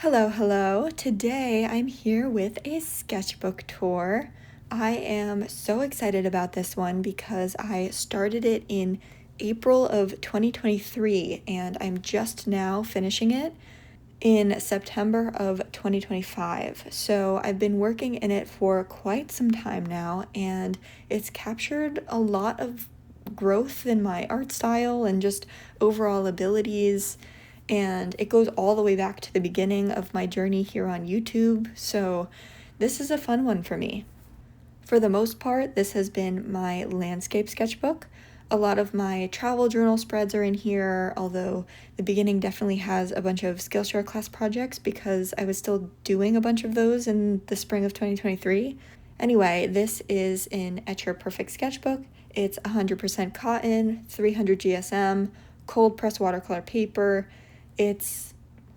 Hello, hello. Today I'm here with a sketchbook tour. I am so excited about this one because I started it in April of 2023 and I'm just now finishing it in September of 2025. So I've been working in it for quite some time now and it's captured a lot of growth in my art style and just overall abilities, and it goes all the way back to the beginning of my journey here on YouTube, so this is a fun one for me. For the most part, this has been my landscape sketchbook. A lot of my travel journal spreads are in here, although the beginning definitely has a bunch of Skillshare class projects because I was still doing a bunch of those in the spring of 2023. Anyway, this is an Etcher Perfect sketchbook. It's 100% cotton, 300 GSM, cold press watercolor paper. It's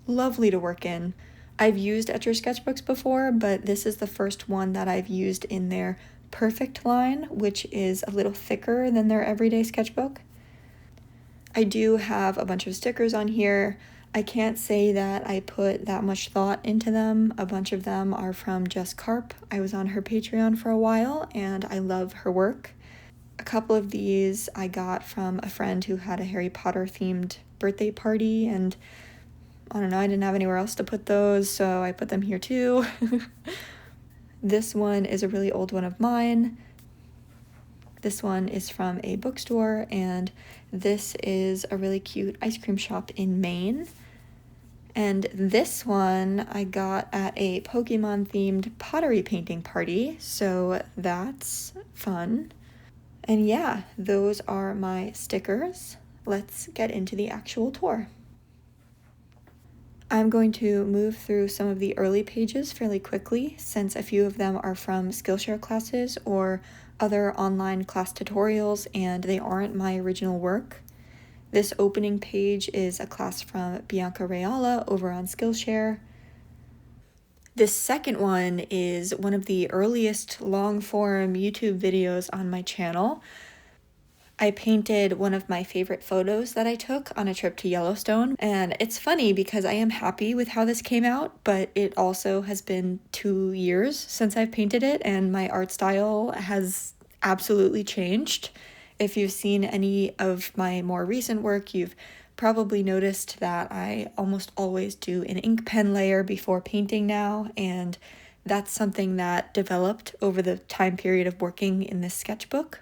lovely to work in. I've used Etcher sketchbooks before, but this is the first one that I've used in their Perfect line, which is a little thicker than their everyday sketchbook. I do have a bunch of stickers on here. I can't say that I put that much thought into them. A bunch of them are from Jess Karp. I was on her Patreon for a while and I love her work. A couple of these I got from a friend who had a Harry Potter themed birthday party, and I don't know, I didn't have anywhere else to put those, so I put them here too. This one is a really old one of mine. This one is from a bookstore, and this is a really cute ice cream shop in Maine. And this one I got at a Pokemon themed pottery painting party, so that's fun. And yeah, those are my stickers. Let's get into the actual tour. I'm going to move through some of the early pages fairly quickly since a few of them are from Skillshare classes or other online class tutorials and they aren't my original work. This opening page is a class from Bianca Reala over on Skillshare. This second one is one of the earliest long-form YouTube videos on my channel. I painted one of my favorite photos that I took on a trip to Yellowstone, and it's funny because I am happy with how this came out, but it also has been 2 years since I've painted it, and my art style has absolutely changed. If you've seen any of my more recent work, you've probably noticed that I almost always do an ink pen layer before painting now, and that's something that developed over the time period of working in this sketchbook.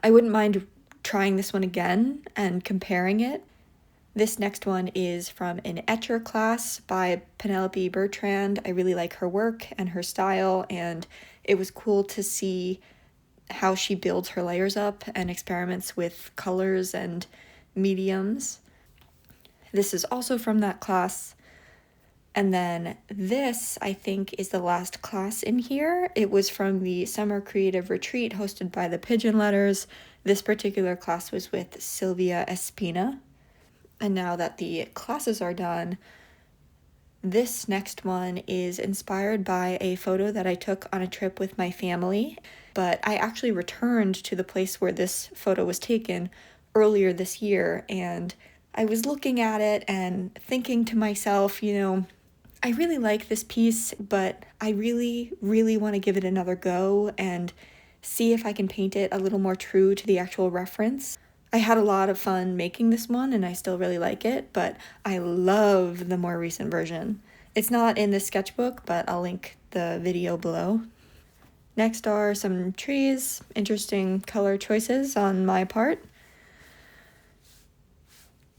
I wouldn't mind trying this one again and comparing it. This next one is from an Etcher class by Penelope Bertrand. I really like her work and her style, and it was cool to see how she builds her layers up and experiments with colors and mediums. This is also from that class. And then this, I think, is the last class in here. It was from the Summer Creative Retreat hosted by the Pigeon Letters. This particular class was with Sylvia Espina. And now that the classes are done, this next one is inspired by a photo that I took on a trip with my family. But I actually returned to the place where this photo was taken earlier this year, and I was looking at it and thinking to myself, I really like this piece, but I really, really want to give it another go and see if I can paint it a little more true to the actual reference. I had a lot of fun making this one and I still really like it, but I love the more recent version. It's not in this sketchbook, but I'll link the video below. Next are some trees, interesting color choices on my part.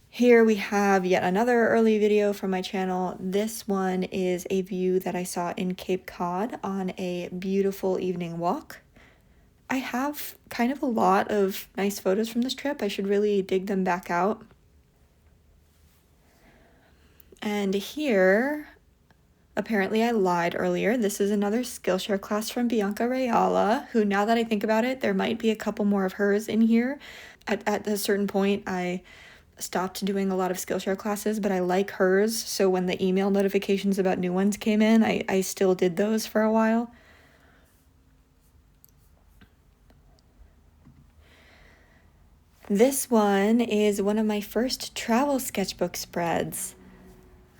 Here we have yet another early video from my channel. This one is a view that I saw in Cape Cod on a beautiful evening walk. I have kind of a lot of nice photos from this trip. I should really dig them back out. And here, apparently I lied earlier. This is another Skillshare class from Bianca Reala, who, now that I think about it, there might be a couple more of hers in here. At a certain point, I stopped doing a lot of Skillshare classes, but I like hers, so when the email notifications about new ones came in, I still did those for a while. This one is one of my first travel sketchbook spreads.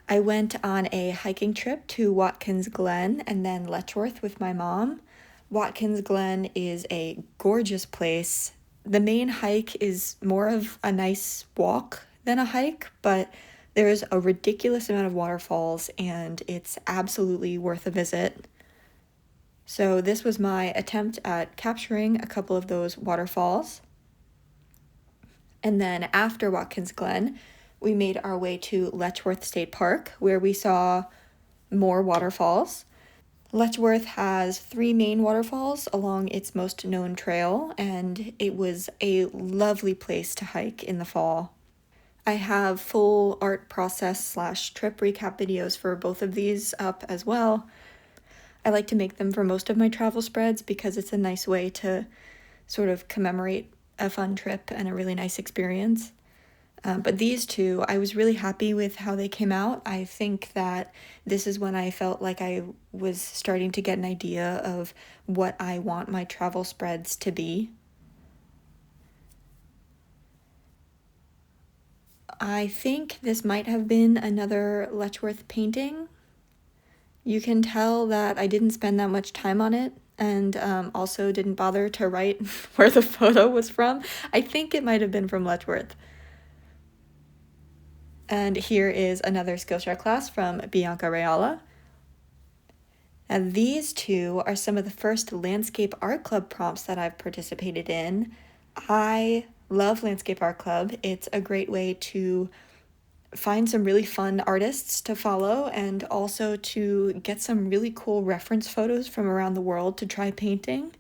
I went on a hiking trip to Watkins Glen and then Letchworth with my mom. Watkins Glen is a gorgeous place. The main hike is more of a nice walk than a hike, but there's a ridiculous amount of waterfalls and it's absolutely worth a visit. So this was my attempt at capturing a couple of those waterfalls. And then after Watkins Glen, we made our way to Letchworth State Park, where we saw more waterfalls. Letchworth has 3 main waterfalls along its most known trail, and it was a lovely place to hike in the fall. I have full art process / trip recap videos for both of these up as well. I like to make them for most of my travel spreads because it's a nice way to sort of commemorate a fun trip and a really nice experience. But these two, I was really happy with how they came out. I think that this is when I felt like I was starting to get an idea of what I want my travel spreads to be. I think this might have been another Letchworth painting. You can tell that I didn't spend that much time on it, and also didn't bother to write where the photo was from. I think it might have been from Letchworth. And here is another Skillshare class from Bianca Reala. And these two are some of the first Landscape Art Club prompts that I've participated in. I love Landscape Art Club. It's a great way to find some really fun artists to follow and also to get some really cool reference photos from around the world to try painting.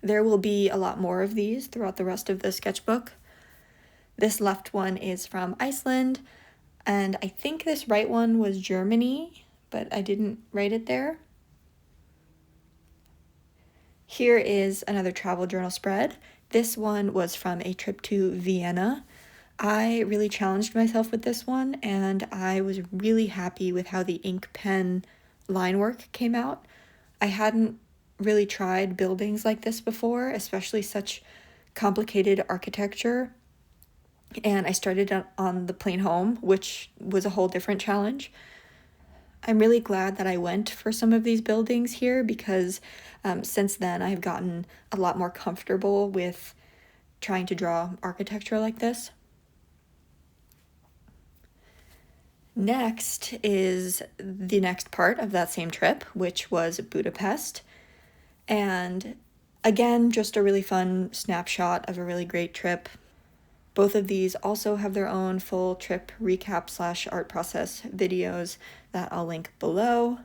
There will be a lot more of these throughout the rest of the sketchbook. This left one is from Iceland, and I think this right one was Germany, but I didn't write it there. Here is another travel journal spread. This one was from a trip to Vienna. I really challenged myself with this one, and I was really happy with how the ink pen line work came out. I hadn't really tried buildings like this before, especially such complicated architecture. And I started on the plane home, which was a whole different challenge. I'm really glad that I went for some of these buildings here because since then I've gotten a lot more comfortable with trying to draw architecture like this. Next is the next part of that same trip, which was Budapest. And again, just a really fun snapshot of a really great trip. Both of these also have their own full trip recap / art process videos that I'll link below.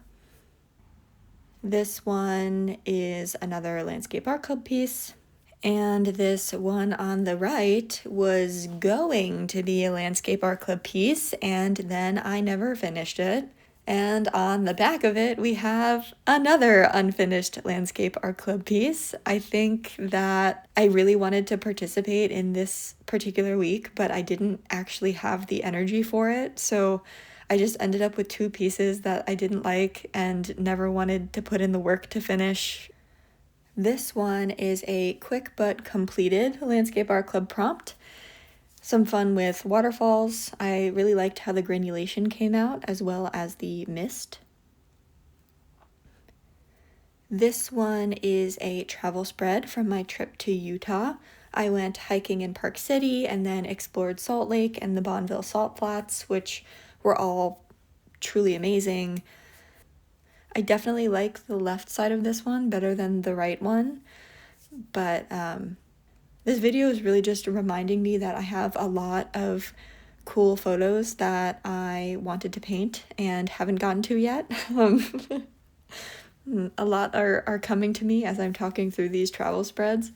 This one is another Landscape Art Club piece. And this one on the right was going to be a Landscape Art Club piece, and then I never finished it. And on the back of it, we have another unfinished Landscape Art Club piece. I think that I really wanted to participate in this particular week, but I didn't actually have the energy for it. So I just ended up with 2 pieces that I didn't like and never wanted to put in the work to finish. This one is a quick but completed Landscape Art Club prompt. Some fun with waterfalls. I really liked how the granulation came out as well as the mist. This one is a travel spread from my trip to Utah. I went hiking in Park City and then explored Salt Lake and the Bonneville Salt Flats, which were all truly amazing. I definitely like the left side of this one better than the right one, but this video is really just reminding me that I have a lot of cool photos that I wanted to paint and haven't gotten to yet. A lot are coming to me as I'm talking through these travel spreads.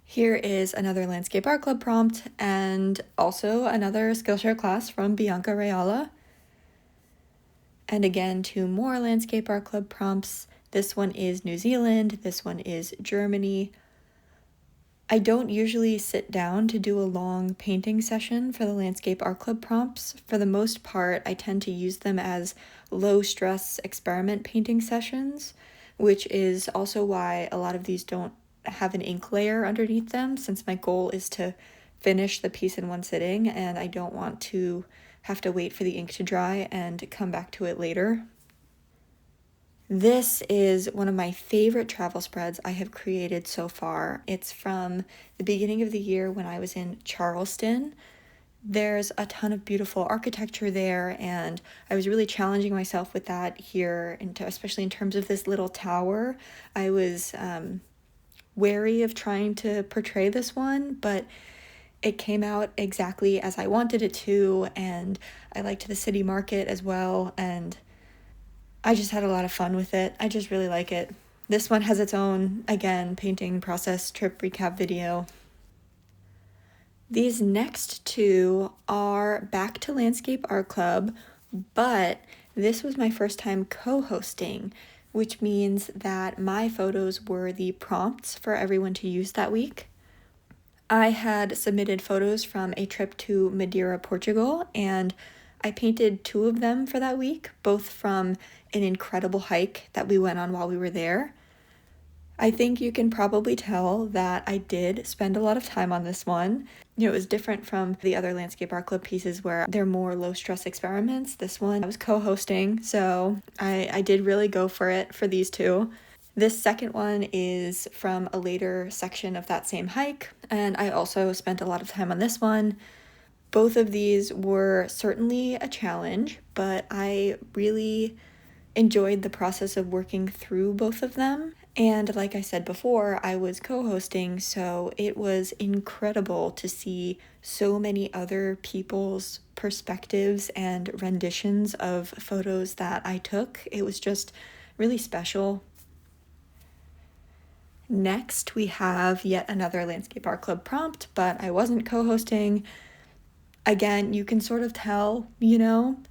Here is another Landscape Art Club prompt and also another Skillshare class from Bianca Reala. And again, 2 more Landscape Art Club prompts. This one is New Zealand, this one is Germany. I don't usually sit down to do a long painting session for the Landscape Art Club prompts. For the most part, I tend to use them as low-stress experiment painting sessions, which is also why a lot of these don't have an ink layer underneath them, since my goal is to finish the piece in one sitting, and I don't want to have to wait for the ink to dry and come back to it later. This is one of my favorite travel spreads I have created so far. It's from the beginning of the year when I was in Charleston. There's a ton of beautiful architecture there, and I was really challenging myself with that here, especially in terms of this little tower. I was wary of trying to portray this one, but it came out exactly as I wanted it to, and I liked the city market as well, and I just had a lot of fun with it. I just really like it. This one has its own, again, painting process trip recap video. These next two are back to Landscape Art Club, but this was my first time co-hosting, which means that my photos were the prompts for everyone to use that week. I had submitted photos from a trip to Madeira, Portugal, and I painted 2 of them for that week, both from an incredible hike that we went on while we were there. I think you can probably tell that I did spend a lot of time on this one. It was different from the other Landscape Art Club pieces where they're more low-stress experiments. This one I was co-hosting, so I did really go for it for these 2. This second one is from a later section of that same hike, and I also spent a lot of time on this one. Both of these were certainly a challenge, but I really enjoyed the process of working through both of them. And like I said before, I was co-hosting, so it was incredible to see so many other people's perspectives and renditions of photos that I took. It was just really special. Next, we have yet another Landscape Art Club prompt, but I wasn't co-hosting. Again, you can sort of tell,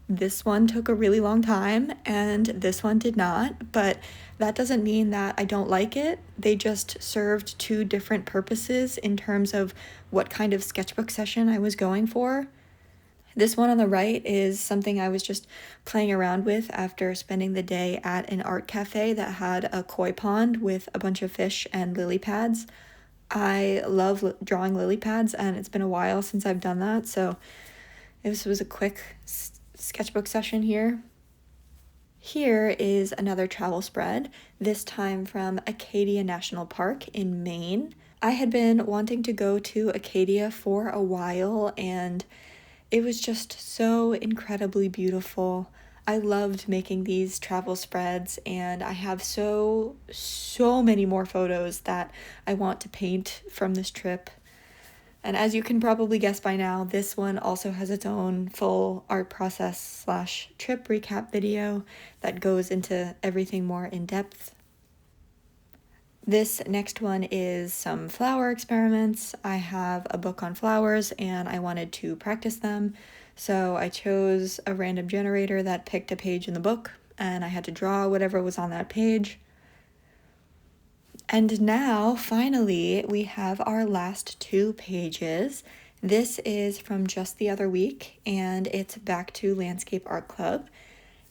this one took a really long time and this one did not, but that doesn't mean that I don't like it. They just served 2 different purposes in terms of what kind of sketchbook session I was going for. This one on the right is something I was just playing around with after spending the day at an art cafe that had a koi pond with a bunch of fish and lily pads. I love drawing lily pads, and it's been a while since I've done that, so this was a quick sketchbook session here. Here is another travel spread, this time from Acadia National Park in Maine. I had been wanting to go to Acadia for a while, and it was just so incredibly beautiful. I loved making these travel spreads, and I have so many more photos that I want to paint from this trip. And as you can probably guess by now, this one also has its own full art process / trip recap video that goes into everything more in depth. This next one is some flower experiments. I have a book on flowers and I wanted to practice them. So I chose a random generator that picked a page in the book, and I had to draw whatever was on that page. And now, finally, we have our last 2 pages. This is from just the other week, and it's back to Landscape Art Club.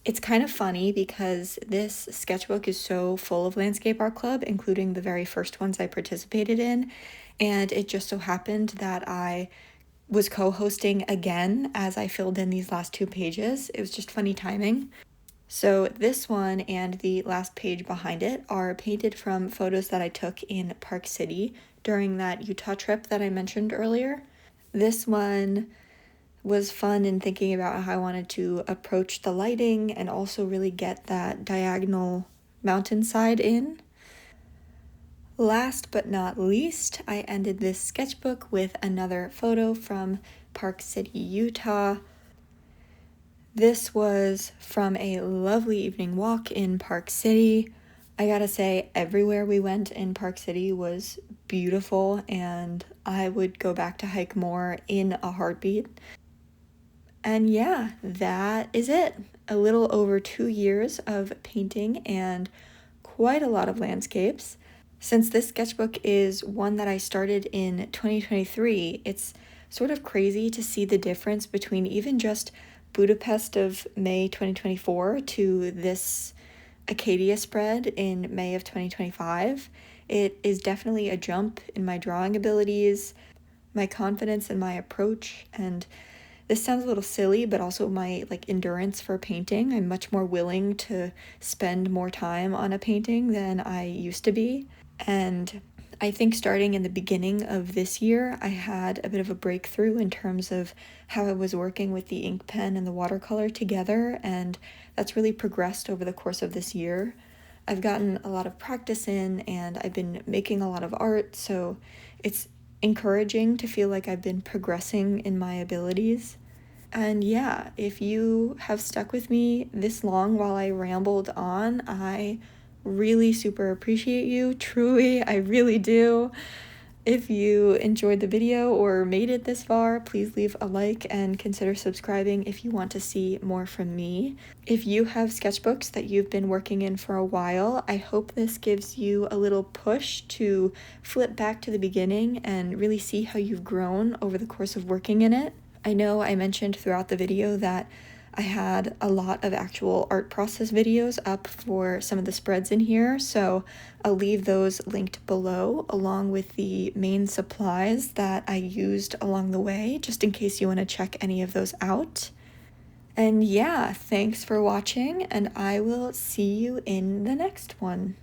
It's kind of funny because this sketchbook is so full of Landscape Art Club, including the very first ones I participated in, and it just so happened that I was co-hosting again as I filled in these last 2 pages. It was just funny timing. So this one and the last page behind it are painted from photos that I took in Park City during that Utah trip that I mentioned earlier. This one was fun in thinking about how I wanted to approach the lighting and also really get that diagonal mountainside in. Last but not least, I ended this sketchbook with another photo from Park City, Utah. This was from a lovely evening walk in Park City. I gotta say, everywhere we went in Park City was beautiful, and I would go back to hike more in a heartbeat. And yeah, that is it. A little over 2 years of painting and quite a lot of landscapes. Since this sketchbook is one that I started in 2023, it's sort of crazy to see the difference between even just Budapest of May 2024 to this Acadia spread in May of 2025. It is definitely a jump in my drawing abilities, my confidence in my approach, and this sounds a little silly, but also my like endurance for painting. I'm much more willing to spend more time on a painting than I used to be. And I think starting in the beginning of this year, I had a bit of a breakthrough in terms of how I was working with the ink pen and the watercolor together, and that's really progressed over the course of this year. I've gotten a lot of practice in, and I've been making a lot of art, so it's encouraging to feel like I've been progressing in my abilities. And yeah, if you have stuck with me this long while I rambled on, I really super appreciate you. Truly, I really do. If you enjoyed the video or made it this far, please leave a like and consider subscribing if you want to see more from me. If you have sketchbooks that you've been working in for a while, I hope this gives you a little push to flip back to the beginning and really see how you've grown over the course of working in it. I know I mentioned throughout the video that I had a lot of actual art process videos up for some of the spreads in here, so I'll leave those linked below along with the main supplies that I used along the way, just in case you want to check any of those out. And yeah, thanks for watching, and I will see you in the next one.